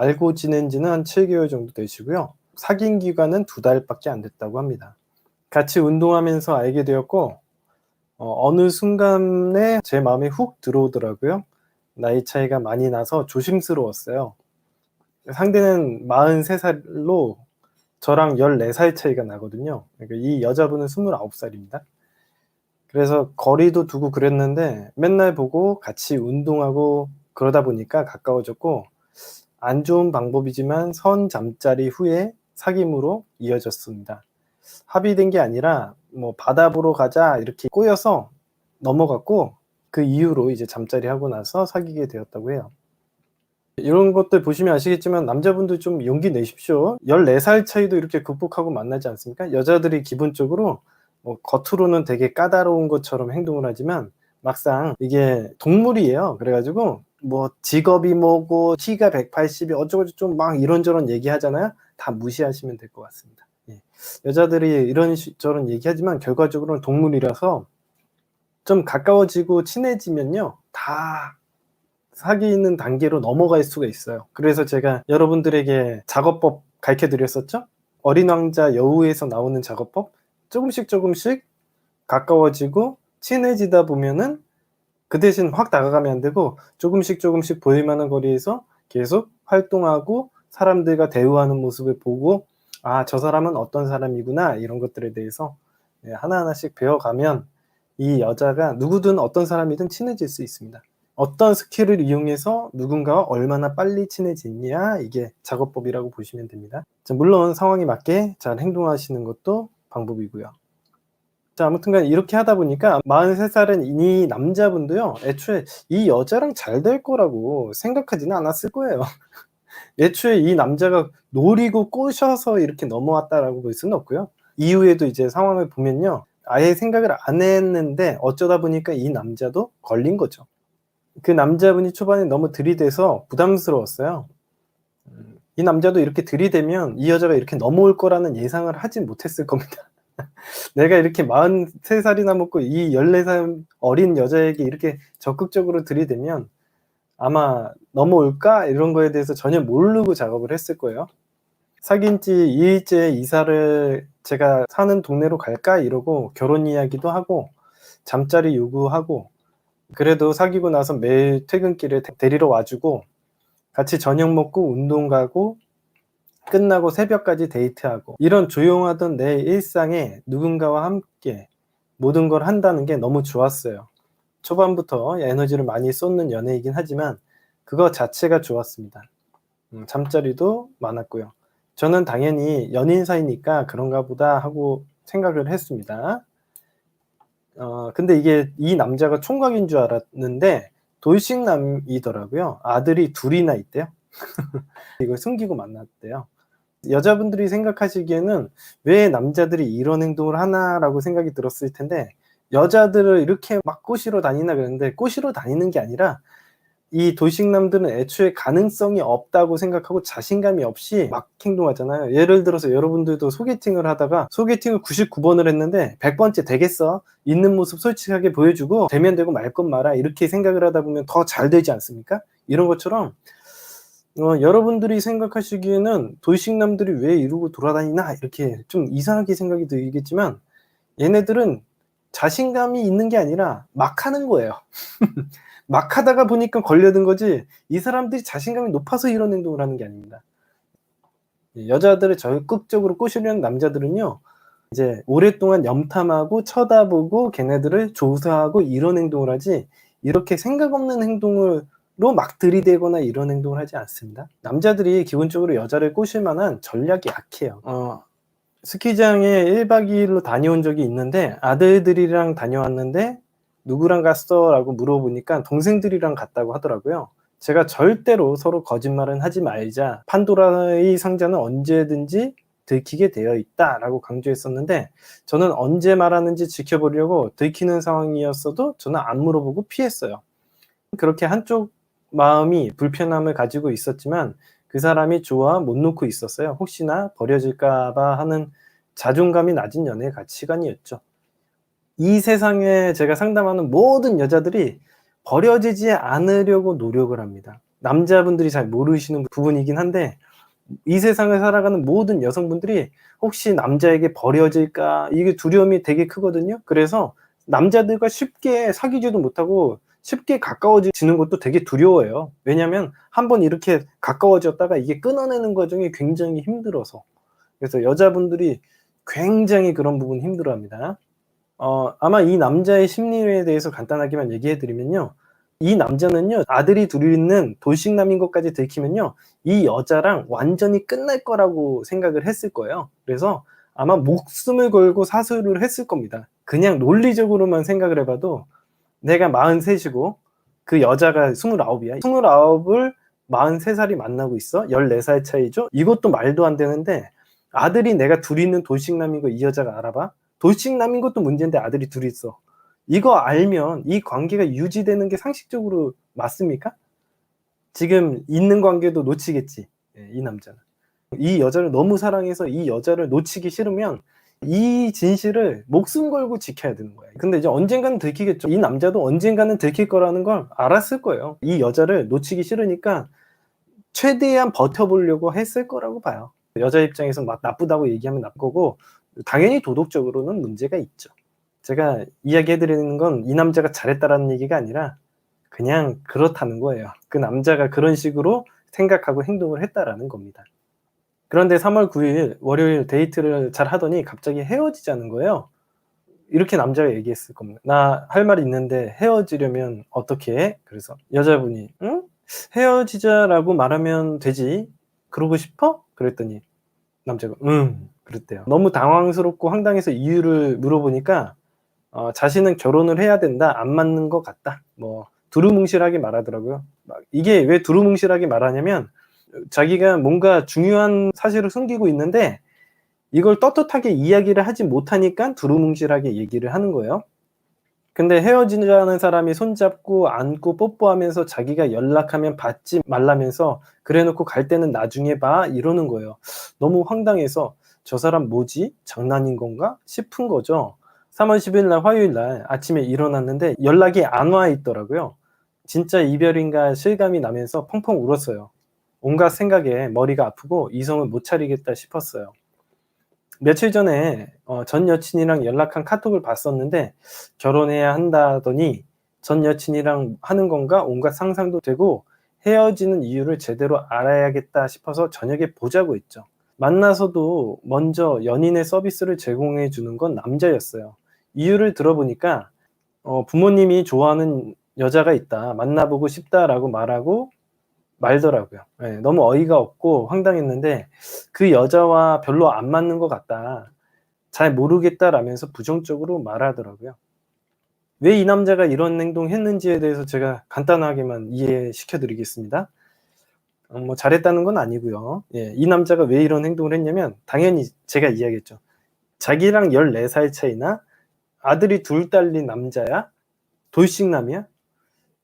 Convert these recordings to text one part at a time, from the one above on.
알고 지낸 지는 한 7개월 정도 되시고요. 사귄 기간은 2달밖에 안 됐다고 합니다. 같이 운동하면서 알게 되었고 어느 순간에 제 마음에 훅 들어오더라고요. 나이 차이가 많이 나서 조심스러웠어요. 상대는 43살로 저랑 14살 차이가 나거든요. 그러니까 이 여자분은 29살입니다. 그래서 거리도 두고 그랬는데 맨날 보고 같이 운동하고 그러다 보니까 가까워졌고, 안 좋은 방법이지만 선 잠자리 후에 사귐으로 이어졌습니다. 합의된 게 아니라 뭐 바다 보러 가자 이렇게 꼬여서 넘어갔고, 그 이후로 이제 잠자리 하고 나서 사귀게 되었다고 해요. 이런 것들 보시면 아시겠지만 남자분들 좀 용기 내십시오. 14살 차이도 이렇게 극복하고 만나지 않습니까? 여자들이 기본적으로 겉으로는 되게 까다로운 것처럼 행동을 하지만 막상 이게 동물이에요. 그래 가지고 뭐 직업이 뭐고 키가 180이 어쩌고저쩌고 막 이런저런 얘기하잖아요. 다 무시하시면 될 것 같습니다. 예. 여자들이 이런 저런 얘기하지만 결과적으로는 동물이라서 좀 가까워지고 친해지면요, 다 사귀는 단계로 넘어갈 수가 있어요. 그래서 제가 여러분들에게 작업법 가르쳐 드렸었죠? 어린 왕자 여우에서 나오는 작업법. 조금씩 가까워지고 친해지다 보면은 그 대신 확 다가가면 안 되고 조금씩 보일 만한 거리에서 계속 활동하고 사람들과 대우하는 모습을 보고 '아, 저 사람은 어떤 사람이구나.' 이런 것들에 대해서 하나하나씩 배워가면 이 여자가 누구든 어떤 사람이든 친해질 수 있습니다. 어떤 스킬을 이용해서 누군가와 얼마나 빨리 친해지냐, 이게 작업법이라고 보시면 됩니다. 물론 상황에 맞게 잘 행동하시는 것도 방법이고요. 자, 아무튼간 이렇게 하다 보니까 43살인 이 남자분도요, 애초에 이 여자랑 잘 될 거라고 생각하지는 않았을 거예요. 애초에 이 남자가 노리고 꼬셔서 이렇게 넘어왔다라고 볼 수는 없고요. 이후에도 이제 상황을 보면요, 아예 생각을 안 했는데 어쩌다 보니까 이 남자도 걸린 거죠. 그 남자분이 초반에 너무 들이대서 부담스러웠어요. 이 남자도 이렇게 들이대면 이 여자가 이렇게 넘어올 거라는 예상을 하진 못했을 겁니다. 내가 이렇게 43살이나 먹고 이 14살 어린 여자에게 이렇게 적극적으로 들이대면 아마 '넘어올까?' 이런 거에 대해서 전혀 모르고 작업을 했을 거예요. 사귄 지 2일째 이사를 제가 사는 동네로 갈까 이러고 결혼 이야기도 하고 잠자리 요구하고, 그래도 사귀고 나서 매일 퇴근길에 데리러 와 주고 같이 저녁 먹고 운동 가고 끝나고 새벽까지 데이트하고, 이런 조용하던 내 일상에 누군가와 함께 모든 걸 한다는 게 너무 좋았어요. 초반부터 에너지를 많이 쏟는 연애이긴 하지만 그거 자체가 좋았습니다. 잠자리도 많았고요. 저는 당연히 연인 사이니까 그런가 보다 하고 생각을 했습니다. 근데 이게 이 남자가 총각인 줄 알았는데 돌싱남이더라고요. 아들이 2이나 있대요. 이걸 숨기고 만났대요. 여자분들이 생각하시기에는 '왜 남자들이 이런 행동을 하나.'라고 생각이 들었을 텐데, 여자들을 이렇게 막 꼬시러 다니나 그랬는데 꼬시러 다니는 게 아니라 이 돌싱남들은 애초에 가능성이 없다고 생각하고 자신감이 없이 막 행동하잖아요. 예를 들어서 여러분들도 소개팅을 하다가 소개팅을 99번을 했는데 100번째 되겠어? 있는 모습 솔직하게 보여주고 되면 되고 말 건 마라, 이렇게 생각을 하다 보면 더 잘 되지 않습니까? 이런 것처럼 여러분들이 생각하시기에는 '돌싱남들이 왜 이러고 돌아다니나?' 이렇게 좀 이상하게 생각이 들겠지만 얘네들은 자신감이 있는 게 아니라 막 하는 거예요. 막 하다가 보니까 걸려든 거지 이 사람들이 자신감이 높아서 이런 행동을 하는 게 아닙니다. 여자들을 적극적으로 꼬시려는 남자들은요, 이제 오랫동안 염탐하고 쳐다보고 걔네들을 조사하고 이런 행동을 하지, 이렇게 생각 없는 행동으로 막 들이대거나 이런 행동을 하지 않습니다. 남자들이 기본적으로 여자를 꼬실 만한 전략이 약해요. 스키장에 1박 2일로 다녀온 적이 있는데 아들들이랑 다녀왔는데 "누구랑 갔어?" 라고 물어보니까 동생들이랑 갔다고 하더라고요. 제가 절대로 서로 거짓말은 하지 말자, 판도라의 상자는 언제든지 들키게 되어 있다라고 강조했었는데, 저는 언제 말하는지 지켜보려고 들키는 상황이었어도 저는 안 물어보고 피했어요. 그렇게 한쪽 마음이 불편함을 가지고 있었지만 그 사람이 좋아 못 놓고 있었어요. 혹시나 버려질까 봐 하는 자존감이 낮은 연애 가치관이었죠. 이 세상에 제가 상담하는 모든 여자들이 버려지지 않으려고 노력을 합니다. 남자분들이 잘 모르시는 부분이긴 한데, 이 세상을 살아가는 모든 여성분들이 혹시 남자에게 버려질까 이게 두려움이 되게 크거든요. 그래서 남자들과 쉽게 사귀지도 못하고 쉽게 가까워지는 것도 되게 두려워해요. 왜냐하면 한번 이렇게 가까워졌다가 이게 끊어내는 과정이 굉장히 힘들어서. 그래서 여자분들이 굉장히 그런 부분 힘들어합니다. 아마 이 남자의 심리에 대해서 간단하게만 얘기해 드리면요. 이 남자는요, 아들이 둘이 있는 돌싱남인 것까지 들키면요, 이 여자랑 완전히 끝날 거라고 생각을 했을 거예요. 그래서 아마 목숨을 걸고 사수를 했을 겁니다. 그냥 논리적으로만 생각을 해봐도 내가 43이고 그 여자가 29이야. 29을 43살이 만나고 있어. 14살 차이죠. 이것도 말도 안 되는데 아들이 내가 둘이 있는 돌싱남인 거 이 여자가 알아봐? 돌싱남인 것도 문제인데 아들이 둘이 있어. 이거 알면 이 관계가 유지되는 게 상식적으로 맞습니까? 지금 있는 관계도 놓치겠지. 이 남자는. 이 여자를 너무 사랑해서 이 여자를 놓치기 싫으면 이 진실을 목숨 걸고 지켜야 되는 거예요. 근데 이제 언젠가는 들키겠죠. 이 남자도 언젠가는 들킬 거라는 걸 알았을 거예요. 이 여자를 놓치기 싫으니까 최대한 버텨보려고 했을 거라고 봐요. 여자 입장에서 막 나쁘다고 얘기하면 나쁘고 당연히 도덕적으로는 문제가 있죠. 제가 이야기해 드리는 건 이 남자가 잘했다라는 얘기가 아니라 그냥 그렇다는 거예요. 그 남자가 그런 식으로 생각하고 행동을 했다라는 겁니다. 그런데 3월 9일 월요일 데이트를 잘 하더니 갑자기 헤어지자는 거예요. 이렇게 남자가 얘기했을 겁니다. "나 할 말이 있는데 헤어지려면 어떻게 해?" 그래서 여자분이 "응? 헤어지자라고 말하면 되지. 그러고 싶어?" 그랬더니 남자가 "응." 그랬대요. 너무 당황스럽고 황당해서 이유를 물어보니까 자신은 결혼을 해야 된다. 안 맞는 것 같다. 뭐 두루뭉실하게 말하더라고요. 막 이게 왜 두루뭉실하게 말하냐면 자기가 뭔가 중요한 사실을 숨기고 있는데 이걸 떳떳하게 이야기를 하지 못하니까 두루뭉실하게 얘기를 하는 거예요. 근데 헤어지자는 사람이 손잡고 안고 뽀뽀하면서 자기가 연락하면 받지 말라면서 그래 놓고 갈 때는 나중에 봐 이러는 거예요. 너무 황당해서 '저 사람 뭐지? 장난인 건가?' 싶은 거죠. 3월 10일 날 화요일 날 아침에 일어났는데 연락이 안 와 있더라고요. 진짜 이별인가 실감이 나면서 펑펑 울었어요. 온갖 생각에 머리가 아프고 이성을 못 차리겠다 싶었어요. 며칠 전에 전 여친이랑 연락한 카톡을 봤었는데 결혼해야 한다더니 전 여친이랑 하는 건가 온갖 상상도 되고 헤어지는 이유를 제대로 알아야겠다 싶어서 저녁에 보자고 했죠. 만나서도 먼저 연인의 서비스를 제공해 주는 건 남자였어요. 이유를 들어보니까 부모님이 좋아하는 여자가 있다. 만나보고 싶다라고 말하고 말더라고요. 예. 너무 어이가 없고 황당했는데 그 여자와 별로 안 맞는 것 같다. 잘 모르겠다라면서 부정적으로 말하더라고요. 왜 이 남자가 이런 행동했는지에 대해서 제가 간단하게만 이해시켜 드리겠습니다. 뭐 잘했다는 건 아니고요. 예. 이 남자가 왜 이런 행동을 했냐면 당연히 제가 이야기했죠. 자기랑 14살 차이나 아들이 둘 딸린 남자야? 돌싱남이야?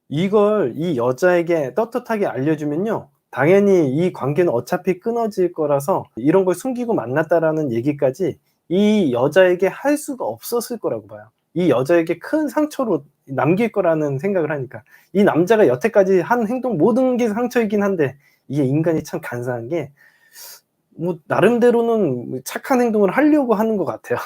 이걸 이 여자에게 떳떳하게 알려주면요. 당연히 이 관계는 어차피 끊어질 거라서 이런 걸 숨기고 만났다라는 얘기까지 이 여자에게 할 수가 없었을 거라고 봐요. 이 여자에게 큰 상처로 남길 거라는 생각을 하니까. 이 남자가 여태까지 한 행동 모든 게 상처이긴 한데 이게 인간이 참 간사한 게 뭐 나름대로는 착한 행동을 하려고 하는 것 같아요.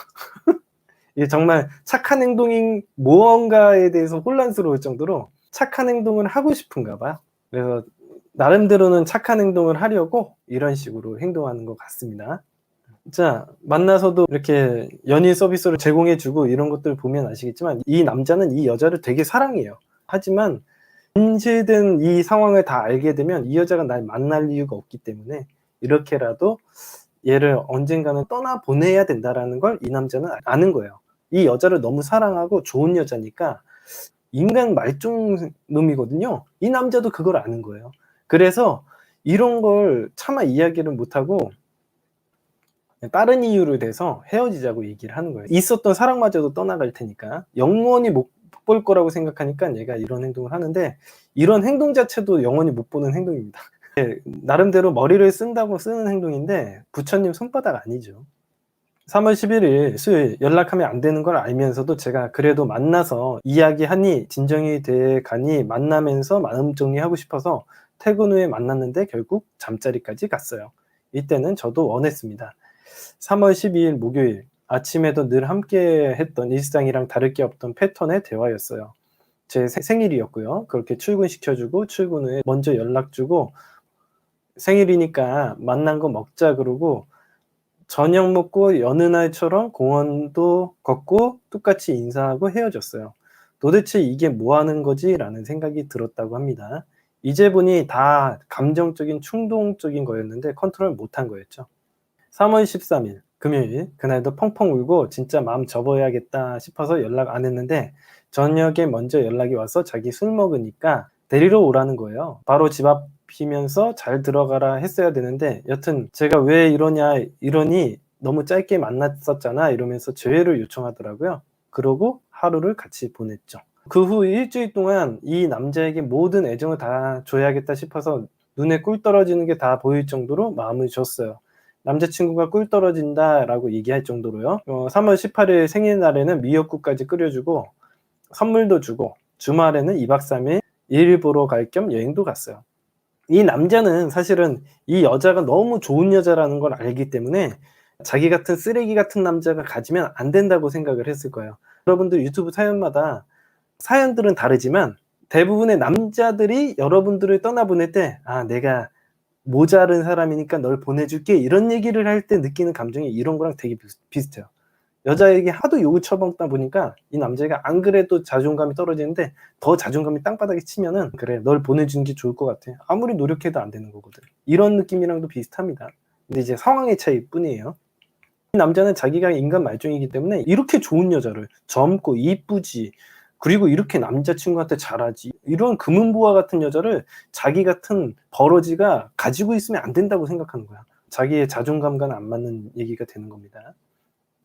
이게 정말 착한 행동인 무언가에 대해서 혼란스러울 정도로 착한 행동을 하고 싶은가 봐요. 그래서 나름대로는 착한 행동을 하려고 이런 식으로 행동하는 것 같습니다. 자, 만나서도 이렇게 연인 서비스를 제공해 주고 이런 것들 보면 아시겠지만 이 남자는 이 여자를 되게 사랑해요. 하지만 진실된 이 상황을 다 알게 되면 이 여자가 날 만날 이유가 없기 때문에 이렇게라도 얘를 언젠가는 떠나 보내야 된다라는 걸 이 남자는 아는 거예요. 이 여자를 너무 사랑하고 좋은 여자니까 인간 말종놈이거든요. 이 남자도 그걸 아는 거예요. 그래서 이런 걸 차마 이야기를 못하고 다른 이유를 대서 헤어지자고 얘기를 하는 거예요. 있었던 사랑마저도 떠나갈 테니까. 영원히 못 볼 거라고 생각하니까 얘가 이런 행동을 하는데 이런 행동 자체도 영원히 못 보는 행동입니다. 예, 나름대로 머리를 쓴다고 쓰는 행동인데 부처님 손바닥 아니죠. 3월 11일 수요일 연락하면 안 되는 걸 알면서도 제가 그래도 만나서 이야기하니 진정이 돼 가니 만나면서 마음 정리하고 싶어서 퇴근 후에 만났는데 결국 잠자리까지 갔어요. 이때는 저도 원했습니다. 3월 12일 목요일 아침에도 늘 함께 했던 일상이랑 다를 게 없던 패턴의 대화였어요. 제 생일이었고요. 그렇게 출근시켜주고 출근 후에 먼저 연락주고 생일이니까 만난 거 먹자 그러고 저녁 먹고 여느 날처럼 공원도 걷고 똑같이 인사하고 헤어졌어요. 도대체 이게 뭐 하는 거지? 라는 생각이 들었다고 합니다. 이제 보니 다 감정적인 충동적인 거였는데 컨트롤 못한 거였죠. 3월 13일 금요일 그날도 펑펑 울고 진짜 마음 접어야겠다 싶어서 연락 안 했는데 저녁에 먼저 연락이 와서 자기 술 먹으니까 데리러 오라는 거예요. 바로 집 앞이면서 잘 들어가라 했어야 되는데 여튼 제가 왜 이러니 너무 짧게 만났었잖아 이러면서 재회를 요청하더라고요. 그러고 하루를 같이 보냈죠. 그 후 일주일 동안 이 남자에게 모든 애정을 다 줘야겠다 싶어서 눈에 꿀 떨어지는 게 다 보일 정도로 마음을 줬어요. 남자친구가 꿀 떨어진다라고 얘기할 정도로요. 3월 18일 생일날에는 미역국까지 끓여주고 선물도 주고 주말에는 2박 3일 일 보러 갈 겸 여행도 갔어요. 이 남자는 사실은 이 여자가 너무 좋은 여자라는 걸 알기 때문에 자기 같은 쓰레기 같은 남자가 가지면 안 된다고 생각을 했을 거예요. 여러분들 유튜브 사연마다 사연들은 다르지만 대부분의 남자들이 여러분들을 떠나보낼 때 내가 모자른 사람이니까 널 보내줄게 이런 얘기를 할 때 느끼는 감정이 이런 거랑 되게 비슷해요. 여자에게 하도 욕을 쳐먹다 보니까 이 남자가 안 그래도 자존감이 떨어지는데 더 자존감이 땅바닥에 치면은 그래 널 보내주는 게 좋을 것 같아. 아무리 노력해도 안 되는 거거든. 이런 느낌이랑도 비슷합니다. 근데 이제 상황의 차이 뿐이에요. 이 남자는 자기가 인간 말종이기 때문에 이렇게 좋은 여자를 젊고 이쁘지 그리고 이렇게 남자친구한테 잘하지 이런 금은보화 같은 여자를 자기 같은 버러지가 가지고 있으면 안 된다고 생각하는 거야. 자기의 자존감과는 안 맞는 얘기가 되는 겁니다.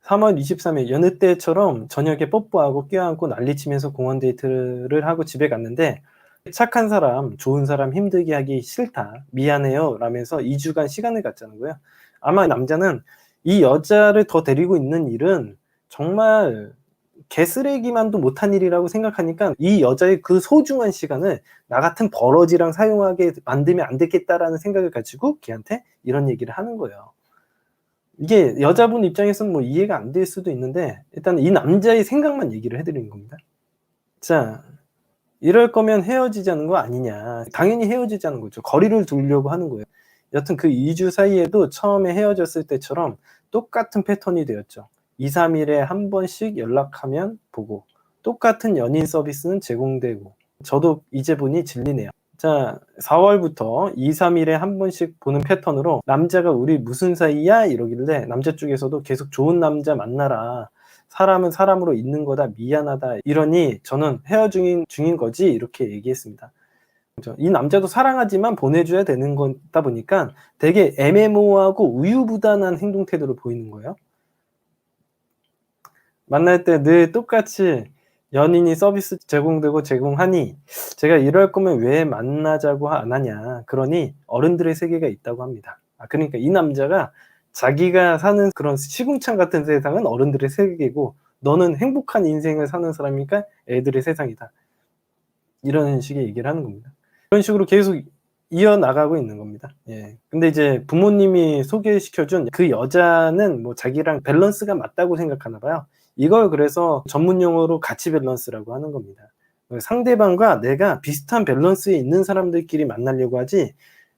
3월 23일 여느 때처럼 저녁에 뽀뽀하고 껴안고 난리치면서 공원 데이트를 하고 집에 갔는데 착한 사람, 좋은 사람 힘들게 하기 싫다, 미안해요 라면서 2주간 시간을 갖자는 거예요. 아마 남자는 이 여자를 더 데리고 있는 일은 정말 개쓰레기만도 못한 일이라고 생각하니까 이 여자의 그 소중한 시간을 나 같은 버러지랑 사용하게 만들면 안 되겠다라는 생각을 가지고 걔한테 이런 얘기를 하는 거예요. 이게 여자분 입장에서는 뭐 이해가 안 될 수도 있는데 일단 이 남자의 생각만 얘기를 해드리는 겁니다. 자, 이럴 거면 헤어지자는 거 아니냐. 당연히 헤어지자는 거죠. 거리를 두려고 하는 거예요. 여튼 그 2주 사이에도 처음에 헤어졌을 때처럼 똑같은 패턴이 되었죠. 2, 3일에 한 번씩 연락하면 보고 똑같은 연인 서비스는 제공되고 저도 이제 보니 질리네요. 자, 4월부터 2, 3일에 한 번씩 보는 패턴으로 남자가 우리 무슨 사이야? 이러길래 남자 쪽에서도 계속 좋은 남자 만나라. 사람은 사람으로 있는 거다. 미안하다. 이러니 저는 중인 거지. 이렇게 얘기했습니다. 이 남자도 사랑하지만 보내줘야 되는 거다 보니까 되게 애매모호하고 우유부단한 행동 태도를 보이는 거예요. 만날 때 늘 똑같이 연인이 서비스 제공되고 제공하니 제가 이럴 거면 왜 만나자고 안 하냐. 그러니 어른들의 세계가 있다고 합니다. 그러니까 이 남자가 자기가 사는 그런 시궁창 같은 세상은 어른들의 세계고 너는 행복한 인생을 사는 사람이니까 애들의 세상이다. 이런 식의 얘기를 하는 겁니다. 이런 식으로 계속 이어나가고 있는 겁니다. 예. 근데 이제 부모님이 소개시켜준 그 여자는 뭐 자기랑 밸런스가 맞다고 생각하나 봐요. 이걸 그래서 전문 용어로 가치 밸런스라고 하는 겁니다. 상대방과 내가 비슷한 밸런스에 있는 사람들끼리 만나려고 하지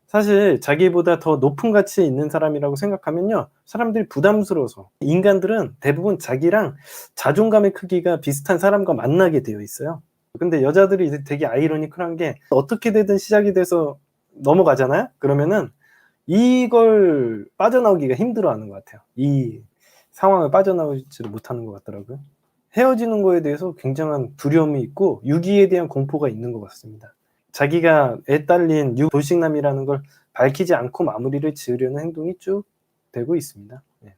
사실 자기보다 더 높은 가치에 있는 사람이라고 생각하면요. 사람들이 부담스러워서 인간들은 대부분 자기랑 자존감의 크기가 비슷한 사람과 만나게 되어 있어요. 근데 여자들이 되게 아이러니컬한 게 어떻게 되든 시작이 돼서 넘어가잖아요. 그러면은 이걸 빠져나오기가 힘들어하는 것 같아요. 이 상황을 빠져나오지를 못하는 것 같더라고요. 헤어지는 거에 대해서 굉장한 두려움이 있고 유기에 대한 공포가 있는 것 같습니다. 자기가 애딸린 유도식남이라는 걸 밝히지 않고 마무리를 지으려는 행동이 쭉 되고 있습니다. 네.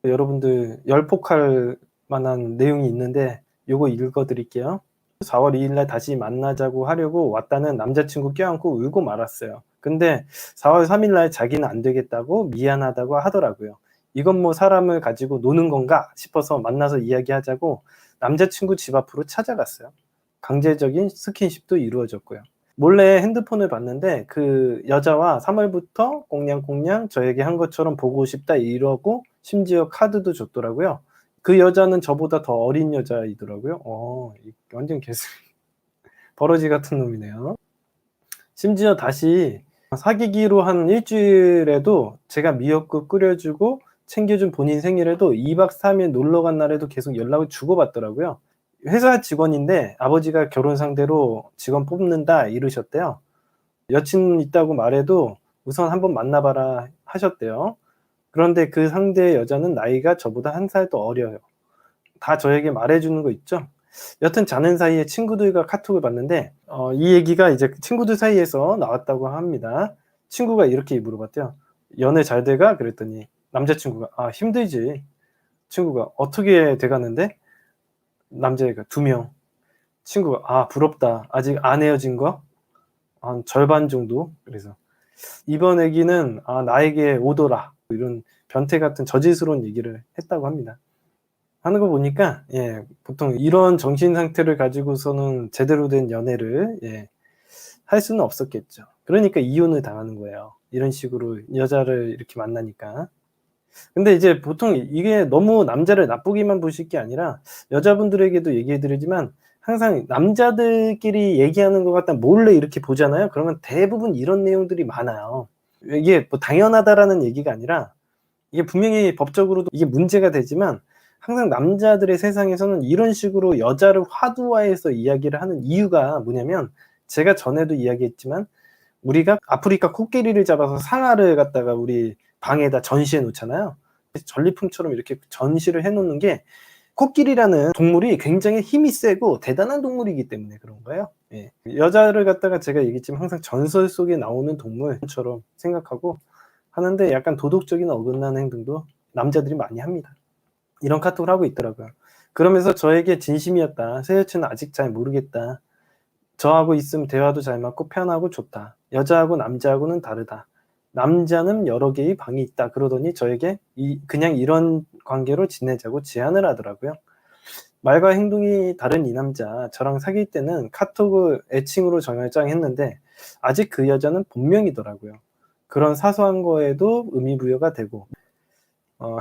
여러분들 열폭할 만한 내용이 있는데 요거 읽어드릴게요. 4월 2일 날 다시 만나자고 하려고 왔다는 남자친구 껴안고 울고 말았어요. 근데 4월 3일 날 자기는 안 되겠다고 미안하다고 하더라고요. 이건 뭐 사람을 가지고 노는 건가 싶어서 만나서 이야기하자고 남자친구 집 앞으로 찾아갔어요. 강제적인 스킨십도 이루어졌고요. 몰래 핸드폰을 봤는데 그 여자와 3월부터 꽁냥꽁냥 저에게 한 것처럼 보고 싶다 이러고 심지어 카드도 줬더라고요. 그 여자는 저보다 더 어린 여자이더라고요. 완전 버러지 같은 놈이네요. 심지어 다시 사귀기로 한 일주일에도 제가 미역국 끓여 주고 챙겨준 본인 생일에도 2박 3일 놀러 간 날에도 계속 연락을 주고받더라고요. 회사 직원인데 아버지가 결혼 상대로 직원 뽑는다 이러셨대요. 여친 있다고 말해도 우선 "한번 만나 봐라." 하셨대요. 그런데 그 상대 여자는 나이가 저보다 1살 더 어려요. 다 저에게 말해 주는 거 있죠. 여튼 자는 사이에 친구들과 카톡을 봤는데 이 얘기가 이제 친구들 사이에서 나왔다고 합니다. 친구가 이렇게 물어봤대요. "연애 잘 돼 가?" 그랬더니 남자 친구가 "아 힘들지." 친구가 "어떻게 돼 가는데?" 남자애가 "2 명." 친구가 "아 부럽다. 아직 안 헤어진 거?" "한 절반 정도." 그래서 "이번 애기는 나에게 오더라." 이런 변태 같은 저질스러운 얘기를 했다고 합니다. 하는 거 보니까 보통 이런 정신 상태를 가지고서는 제대로 된 연애를 할 수는 없었겠죠. 그러니까 이혼을 당하는 거예요. 이런 식으로 여자를 이렇게 만나니까. 근데 이제 보통 이게 너무 남자를 나쁘게만 보실 게 아니라 여자분들에게도 얘기해 드리지만 항상 남자들끼리 얘기하는 것 갖다 몰래 이렇게 보잖아요. 그러면 대부분 이런 내용들이 많아요. 이게 뭐 당연하다라는 얘기가 아니라 이게 분명히 법적으로도 이게 문제가 되지만 항상 남자들의 세상에서는 이런 식으로 여자를 화두화해서 이야기를 하는 이유가 뭐냐면 제가 전에도 이야기했지만 우리가 아프리카 코끼리를 잡아서 상아를 갖다가 우리 방에다 전시해 놓잖아요. 전리품처럼 이렇게 전시를 해 놓는 게 코끼리라는 동물이 굉장히 힘이 세고 대단한 동물이기 때문에 그런 거예요. 예. 여자를 갖다가 제가 얘기했지만 항상 전설 속에 나오는 동물처럼 생각하고 하는데 약간 도덕적인 어긋나는 행동도 남자들이 많이 합니다. 이런 카톡을 하고 있더라고요. 그러면서 저에게 "진심이었다. 새 여친은 아직 잘 모르겠다. 저하고 있으면 대화도 잘 맞고 편하고 좋다. 여자하고 남자하고는 다르다. 남자는 여러 개의 방이 있다." 그러더니 저에게 그냥 이런 관계로 지내자고 제안을 하더라고요. 말과 행동이 다른 이 남자, 저랑 사귈 때는 카톡을 애칭으로 저장했는데 아직 그 여자는 본명이더라고요. 그런 사소한 거에도 의미 부여가 되고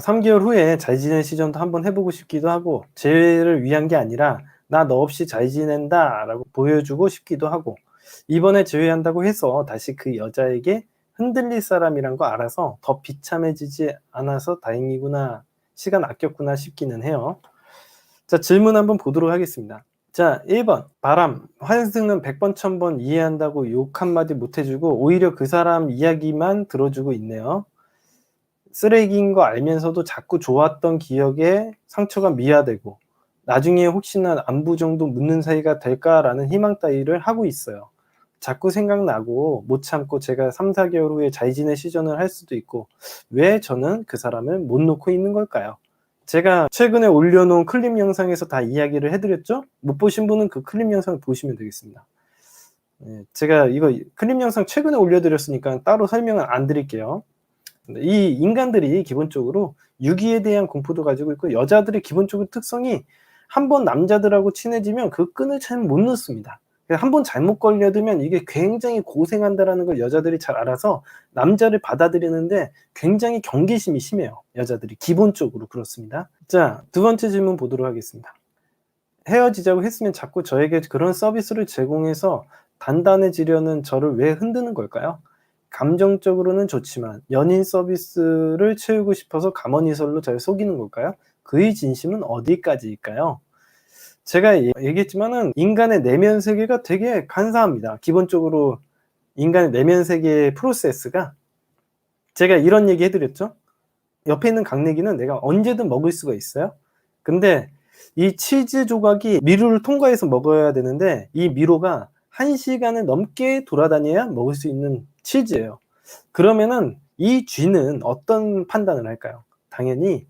3 개월 후에 잘 지내시전도 한번 해 보고 싶기도 하고 쟤를 위한 게 아니라 '나 너 없이 잘 지낸다.'라고 보여주고 싶기도 하고 이번에 제외한다고 해서 다시 그 여자에게 흔들릴 사람이란 거 알아서 더 비참해지지 않아서 '다행이구나. 시간 아꼈구나.' 싶기는 해요. 자 질문 한번 보도록 하겠습니다. 자 1 번 바람. 환승은 100 번 1000번 이해한다고 욕 한마디 못 해 주고 오히려 그 사람 이야기만 들어 주고 있네요. 쓰레기인 거 알면서도 자꾸 좋았던 기억에 상처가 미화되고 '나중에 혹시나 안부 정도 묻는 사이가 될까.'라는 희망 따위를 하고 있어요. 자꾸 생각나고 못 참고 제가 3-4 개월 후에 잘 지내시전을 할 수도 있고 왜 저는 그 사람을 못 놓고 있는 걸까요? 제가 최근에 올려 놓은 클립 영상에서 다 이야기를 해 드렸죠? 못 보신 분은 그 클립 영상을 보시면 되겠습니다. 제가 이거 클립 영상 최근에 올려 드렸으니까 따로 설명은 안 드릴게요. 근데 이 인간들이 기본적으로 유기에 대한 공포도 가지고 있고 여자들의 기본적인 특성이 한 번 남자들하고 친해지면 그 끈을 잘 못 놓습니다. 한 번 잘못 걸려들면 이게 굉장히 고생한다라는 걸 여자들이 잘 알아서 남자를 받아들이는데 굉장히 경계심이 심해요. 여자들이 기본적으로 그렇습니다. 자, 두 번째 질문 보도록 하겠습니다. 헤어지자고 했으면 자꾸 저에게 그런 서비스를 제공해서 단단해지려는 저를 왜 흔드는 걸까요? 감정적으로는 좋지만 연인 서비스를 채우고 싶어서 감언이설로 저를 속이는 걸까요? 그의 진심은 어디까지일까요? 제가 얘기했지만은 인간의 내면 세계가 되게 간사합니다. 기본적으로 인간의 내면 세계의 프로세스가 제가 이런 얘기 해 드렸죠. 옆에 있는 강내기는 내가 언제든 먹을 수가 있어요. 근데 이 치즈 조각이 미로를 통과해서 먹어야 되는데 이 미로가 1 시간을 넘게 돌아다녀야 먹을 수 있는 치즈예요. 그러면은 이 쥐는 어떤 판단을 할까요? 당연히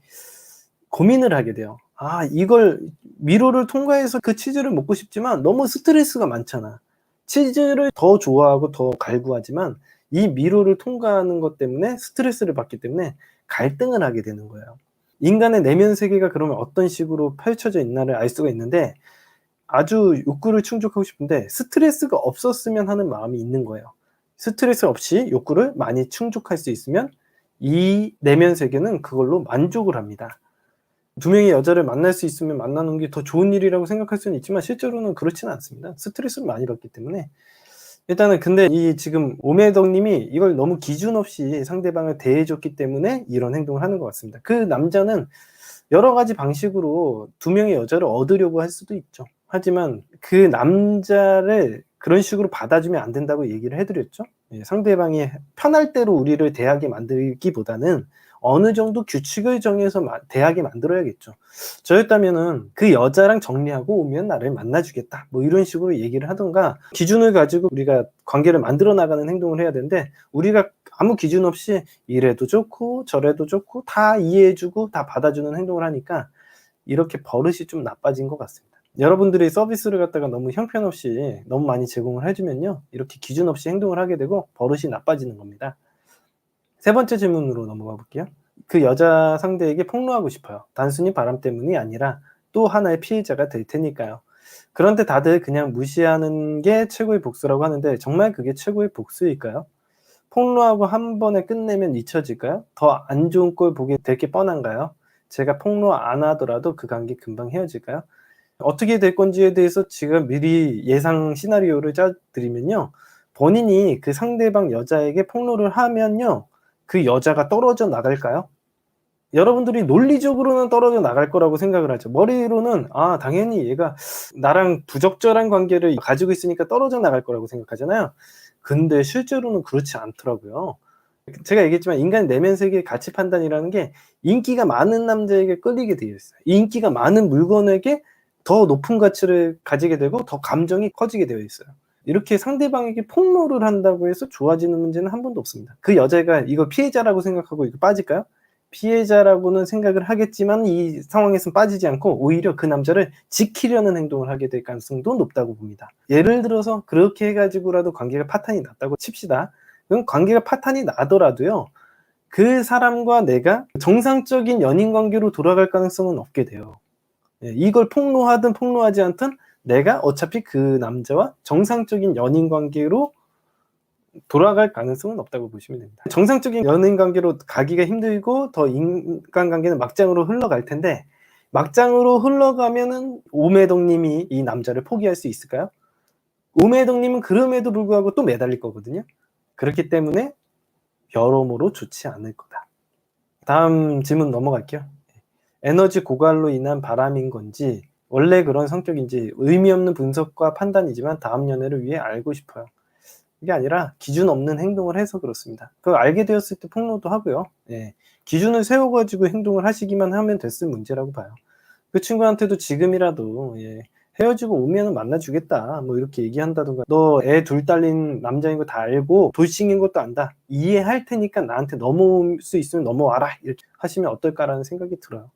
고민을 하게 돼요. '아 이걸 미로를 통과해서 그 치즈를 먹고 싶지만 너무 스트레스가 많잖아.' 치즈를 더 좋아하고 더 갈구하지만 이 미로를 통과하는 것 때문에 스트레스를 받기 때문에 갈등을 하게 되는 거예요. 인간의 내면 세계가 그러면 어떤 식으로 펼쳐져 있나를 알 수가 있는데 아주 욕구를 충족하고 싶은데 스트레스가 없었으면 하는 마음이 있는 거예요. 스트레스 없이 욕구를 많이 충족할 수 있으면 이 내면 세계는 그걸로 만족을 합니다. 두 명의 여자를 만날 수 있으면 만나는 게 더 좋은 일이라고 생각할 수는 있지만 실제로는 그렇지는 않습니다. 스트레스를 많이 받기 때문에. 일단은 근데 이 지금 오매덕 님이 이걸 너무 기준 없이 상대방을 대해줬기 때문에 이런 행동을 하는 것 같습니다. 그 남자는 여러 가지 방식으로 두 명의 여자를 얻으려고 할 수도 있죠. 하지만 그 남자를 그런 식으로 받아주면 안 된다고 얘기를 해드렸죠. 예, 상대방이 편할 대로 우리를 대하게 만들기보다는 어느 정도 규칙을 정해서 대하게 만들어야겠죠. 저였다면은 그 여자랑 정리하고 오면 나를 만나주겠다. 뭐 이런 식으로 얘기를 하던가 기준을 가지고 우리가 관계를 만들어 나가는 행동을 해야 되는데 우리가 아무 기준 없이 이래도 좋고 저래도 좋고 다 이해해주고 다 받아주는 행동을 하니까 이렇게 버릇이 좀 나빠진 것 같습니다. 여러분들이 서비스를 갖다가 너무 형편없이 너무 많이 제공을 해주면요. 이렇게 기준 없이 행동을 하게 되고 버릇이 나빠지는 겁니다. 세 번째 질문으로 넘어가 볼게요. 그 여자 상대에게 폭로하고 싶어요. 단순히 바람 때문이 아니라 또 하나의 피해자가 될 테니까요. 그런데 다들 그냥 무시하는 게 최고의 복수라고 하는데 정말 그게 최고의 복수일까요? 폭로하고 한 번에 끝내면 잊혀질까요? 더 안 좋은 꼴 보게 될 게 뻔한가요? 제가 폭로 안 하더라도 그 관계 금방 헤어질까요? 어떻게 될 건지에 대해서 지금 미리 예상 시나리오를 짜드리면요. 본인이 그 상대방 여자에게 폭로를 하면요. 그 여자가 떨어져 나갈까요? 여러분들이 논리적으로는 떨어져 나갈 거라고 생각을 하죠. 머리로는 당연히 얘가 나랑 부적절한 관계를 가지고 있으니까 떨어져 나갈 거라고 생각하잖아요. 근데 실제로는 그렇지 않더라고요. 제가 얘기했지만 인간 내면 세계의 가치 판단이라는 게 인기가 많은 남자에게 끌리게 되어 있어요. 인기가 많은 물건에게 더 높은 가치를 가지게 되고 더 감정이 커지게 되어 있어요. 이렇게 상대방에게 폭로를 한다고 해서 좋아지는 문제는 한 번도 없습니다. 그 여자가 이거 피해자라고 생각하고 이거 빠질까요? 피해자라고는 생각을 하겠지만 이 상황에서는 빠지지 않고 오히려 그 남자를 지키려는 행동을 하게 될 가능성도 높다고 봅니다. 예를 들어서 그렇게 해가지고라도 관계가 파탄이 났다고 칩시다. 그럼 관계가 파탄이 나더라도요. 그 사람과 내가 정상적인 연인 관계로 돌아갈 가능성은 없게 돼요. 이걸 폭로하든 폭로하지 않든 내가 어차피 그 남자와 정상적인 연인 관계로 돌아갈 가능성은 없다고 보시면 됩니다. 정상적인 연인 관계로 가기가 힘들고 더 인간관계는 막장으로 흘러갈 텐데 막장으로 흘러가면은 오매덕 님이 이 남자를 포기할 수 있을까요? 오매덕 님은 그럼에도 불구하고 또 매달릴 거거든요. 그렇기 때문에 여러모로 좋지 않을 거다. 다음 질문 넘어갈게요. 에너지 고갈로 인한 바람인 건지 원래 그런 성격인지 의미 없는 분석과 판단이지만 다음 연애를 위해 알고 싶어요. 이게 아니라 기준 없는 행동을 해서 그렇습니다. 그걸 알게 되었을 때 폭로도 하고요. 예, 기준을 세워가지고 행동을 하시기만 하면 됐을 문제라고 봐요. 그 친구한테도 지금이라도 헤어지고 오면은 만나주겠다 뭐 이렇게 얘기한다던가 너 애 둘 딸린 남자인 거 다 알고 돌싱인 것도 안다 이해할 테니까 나한테 넘어올 수 있으면 넘어와라 이렇게 하시면 어떨까라는 생각이 들어요.